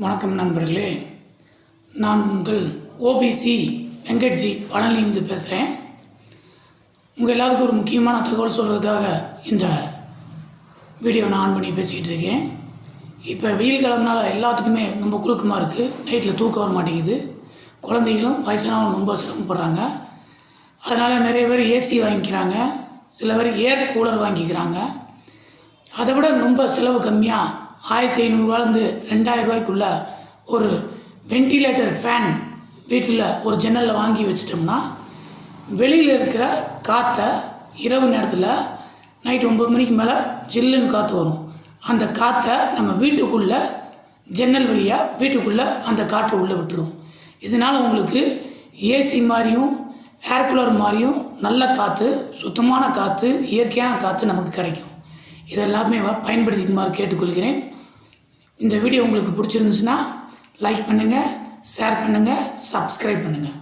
வணக்கம் நண்பர்களே, நான் உங்கள் ஓபிசி வெங்கட்ஜி பழனியிலிருந்து பேசுகிறேன். உங்கள் எல்லாத்துக்கும் ஒரு முக்கியமான தகவல் சொல்கிறதுக்காக இந்த வீடியோ நான் ஆன் பண்ணி பேசிக்கிட்டு இருக்கேன். இப்போ வெயில் கிளம்புனால எல்லாத்துக்குமே ரொம்ப குறுக்கமாக இருக்குது. நைட்டில் தூக்கம் வர மாட்டேங்குது. குழந்தைகளும் வயசானவங்க ரொம்ப சிரமப்படுறாங்க. அதனால் நிறைய பேர் ஏசி வாங்கிக்கிறாங்க, சில பேர் ஏர் கூலர் வாங்கிக்கிறாங்க. அதை விட ரொம்ப செலவு கம்மியாக 1500 2000 ஒரு வென்டிலேட்டர் ஃபேன் வீட்டில் ஒரு ஜன்னலில் வாங்கி வச்சிட்டோம்னா வெளியில் இருக்கிற காற்றை இரவு நேரத்தில் நைட்டு 9 மணிக்கு மேலே ஜில்லுன்னு காற்று வரும். அந்த காற்றை நம்ம வீட்டுக்குள்ளே ஜன்னல் வழியாக வீட்டுக்குள்ளே அந்த காற்றை உள்ளே விட்டுரும். இதனால் உங்களுக்கு ஏசி மாதிரியும் ஏர் கூலர் மாதிரியும் நல்ல காற்று, சுத்தமான காற்று, இயற்கையான காற்று நமக்கு கிடைக்கும். இதெல்லாமே பயன்படுத்திக்குமாறு கேட்டுக்கொள்கிறேன். இந்த வீடியோ உங்களுக்கு பிடிச்சிருந்துச்சுன்னா லைக் பண்ணுங்கள், ஷேர் பண்ணுங்கள், சப்ஸ்கிரைப் பண்ணுங்கள்.